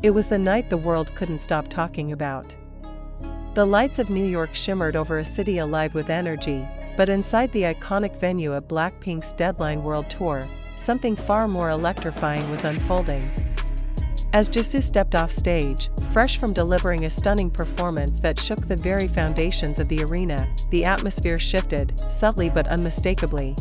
It was the night the world couldn't stop talking about. The lights of New York shimmered over a city alive with energy, but inside the iconic venue of BLACKPINK's Deadline World Tour, something far more electrifying was unfolding. As Jisoo stepped off stage, fresh from delivering a stunning performance that shook the very foundations of the arena, the atmosphere shifted, subtly but unmistakably.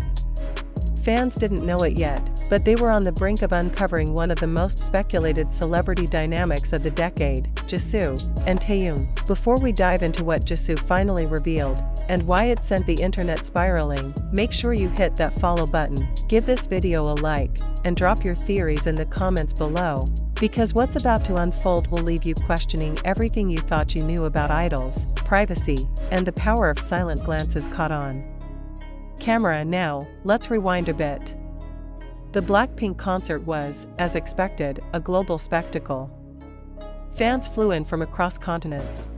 Fans didn't know it yet, but they were on the brink of uncovering one of the most speculated celebrity dynamics of the decade, Jisoo and Taehyung. Before we dive into what Jisoo finally revealed, and why it sent the internet spiraling, make sure you hit that follow button, give this video a like, and drop your theories in the comments below, because what's about to unfold will leave you questioning everything you thought you knew about idols, privacy, and the power of silent glances caught on camera. Now, let's rewind a bit. The BLACKPINK concert was, as expected, a global spectacle. Fans flew in from across continents.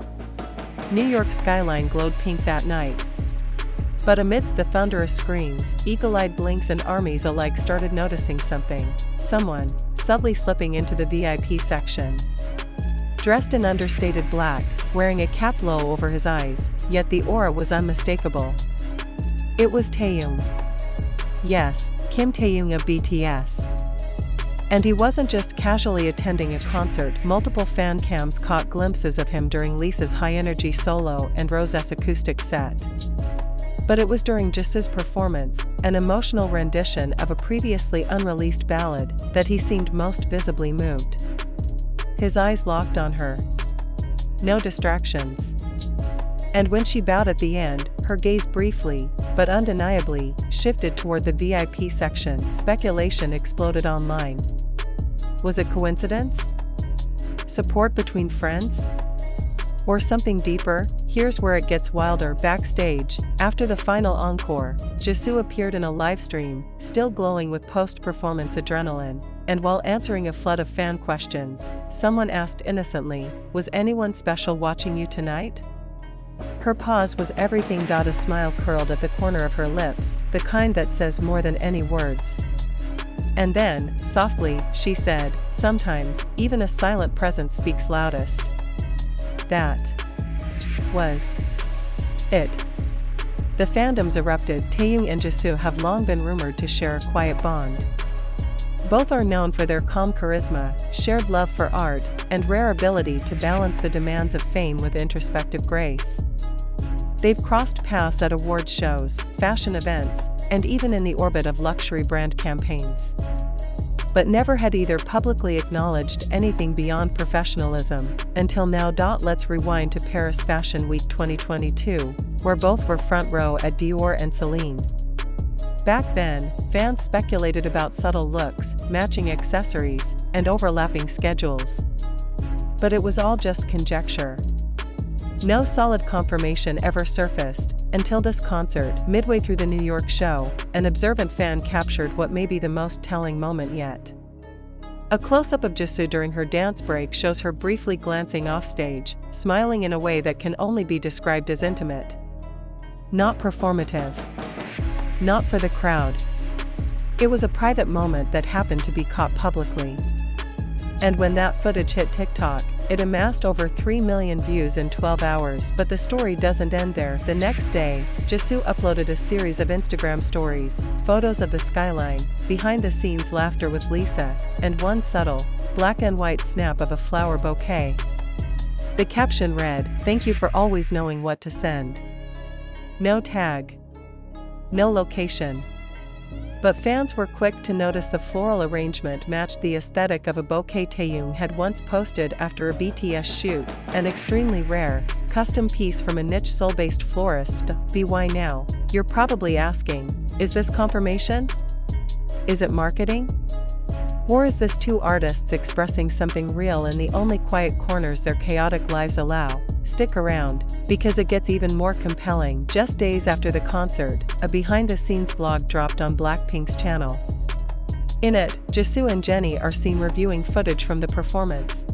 New York's skyline glowed pink that night. But amidst the thunderous screams, eagle-eyed blinks and armies alike started noticing something. Someone, subtly slipping into the VIP section. Dressed in understated black, wearing a cap low over his eyes, yet the aura was unmistakable. It was Taehyung. Yes, Kim Taehyung of BTS. And he wasn't just casually attending a concert. Multiple fan cams caught glimpses of him during Lisa's high-energy solo and Rose's acoustic set. But it was during Jisoo's performance, an emotional rendition of a previously unreleased ballad, that he seemed most visibly moved. His eyes locked on her. No distractions. And when she bowed at the end, her gaze briefly, but undeniably, shifted toward the VIP section. Speculation exploded online. Was it coincidence? Support between friends? Or something deeper? Here's where it gets wilder. Backstage, after the final encore, Jisoo appeared in a live stream, still glowing with post-performance adrenaline, and while answering a flood of fan questions, someone asked innocently, "Was anyone special watching you tonight?" Her pause was everything. A smile curled at the corner of her lips, the kind that says more than any words. And then, softly, she said, "Sometimes, even a silent presence speaks loudest." That was it. The fandoms erupted. Taehyung and Jisoo have long been rumored to share a quiet bond. Both are known for their calm charisma, shared love for art, and rare ability to balance the demands of fame with introspective grace. They've crossed paths at award shows, fashion events, and even in the orbit of luxury brand campaigns. But never had either publicly acknowledged anything beyond professionalism, until now. Let's rewind to Paris Fashion Week 2022, where both were front row at Dior and Celine. Back then, fans speculated about subtle looks, matching accessories, and overlapping schedules. But it was all just conjecture. No solid confirmation ever surfaced, until this concert. Midway through the New York show, an observant fan captured what may be the most telling moment yet. A close-up of Jisoo during her dance break shows her briefly glancing offstage, smiling in a way that can only be described as intimate. Not performative. Not for the crowd. It was a private moment that happened to be caught publicly. And when that footage hit TikTok, it amassed over 3 million views in 12 hours. But the story doesn't end there. The next day, Jisoo uploaded a series of Instagram stories, photos of the skyline, behind-the-scenes laughter with Lisa, and one subtle, black and white snap of a flower bouquet. The caption read, "Thank you for always knowing what to send." No tag. No location. But fans were quick to notice the floral arrangement matched the aesthetic of a bouquet Taehyung had once posted after a BTS shoot, an extremely rare, custom piece from a niche Seoul-based florist. Why now? You're probably asking, is this confirmation? Is it marketing? Or is this two artists expressing something real in the only quiet corners their chaotic lives allow? Stick around, because it gets even more compelling. Just days after the concert, a behind-the-scenes vlog dropped on BLACKPINK's channel. In it, Jisoo and Jennie are seen reviewing footage from the performance.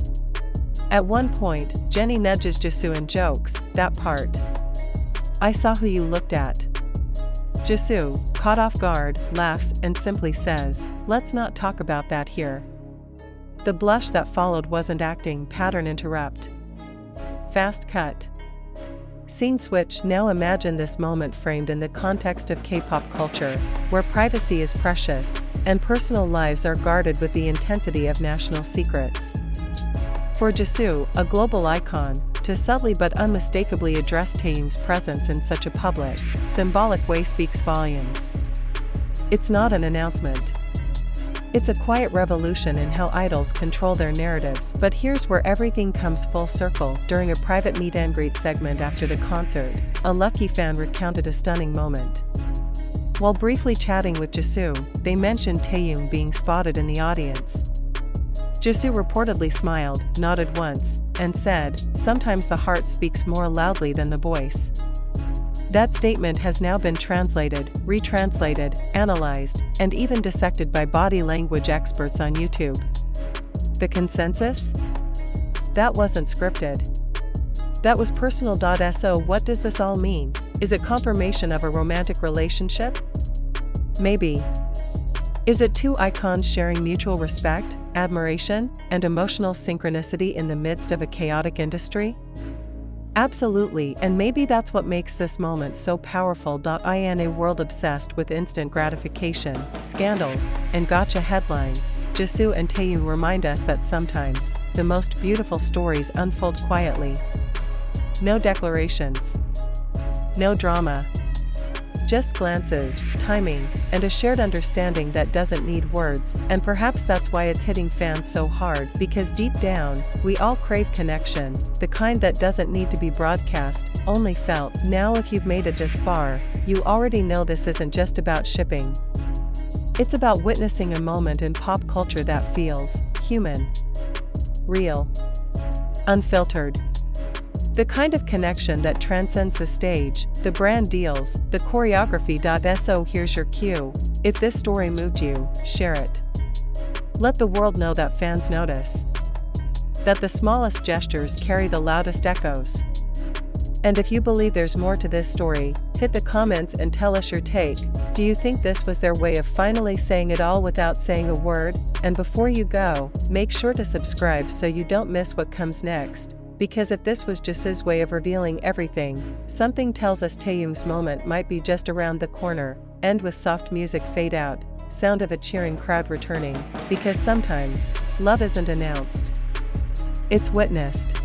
At one point, Jennie nudges Jisoo and jokes, "That part. I saw who you looked at." Jisoo, caught off guard, laughs and simply says, "Let's not talk about that here." The blush that followed wasn't acting. Pattern interrupt. Fast cut. Scene switch. Now imagine this moment framed in the context of K-pop culture, where privacy is precious, and personal lives are guarded with the intensity of national secrets. For Jisoo, a global icon, to subtly but unmistakably address Taehyung's presence in such a public, symbolic way speaks volumes. It's not an announcement. It's a quiet revolution in how idols control their narratives. But here's where everything comes full circle. During a private meet-and-greet segment after the concert, a lucky fan recounted a stunning moment. While briefly chatting with Jisoo, they mentioned Taehyung being spotted in the audience. Jisoo reportedly smiled, nodded once, and said, "Sometimes the heart speaks more loudly than the voice." That statement has now been translated, retranslated, analyzed, and even dissected by body language experts on YouTube. The consensus? That wasn't scripted. That was personal. So what does this all mean? Is it confirmation of a romantic relationship? Maybe. Is it two icons sharing mutual respect, admiration, and emotional synchronicity in the midst of a chaotic industry? Absolutely, and maybe that's what makes this moment so powerful. In a world obsessed with instant gratification, scandals, and gotcha headlines, Jisoo and Taehyung remind us that sometimes, the most beautiful stories unfold quietly. No declarations. No drama. Just glances, timing, and a shared understanding that doesn't need words. And perhaps that's why it's hitting fans so hard, because deep down, we all crave connection, the kind that doesn't need to be broadcast, only felt. Now if you've made it this far, you already know this isn't just about shipping. It's about witnessing a moment in pop culture that feels human, real, unfiltered. The kind of connection that transcends the stage, the brand deals, the choreography. So here's your cue. If this story moved you, share it. Let the world know that fans notice. That the smallest gestures carry the loudest echoes. And if you believe there's more to this story, hit the comments and tell us your take. Do you think this was their way of finally saying it all without saying a word? And before you go, make sure to subscribe so you don't miss what comes next. Because if this was Jisoo's way of revealing everything, something tells us Taehyung's moment might be just around the corner. End with soft music fade out, sound of a cheering crowd returning, because sometimes, love isn't announced. It's witnessed.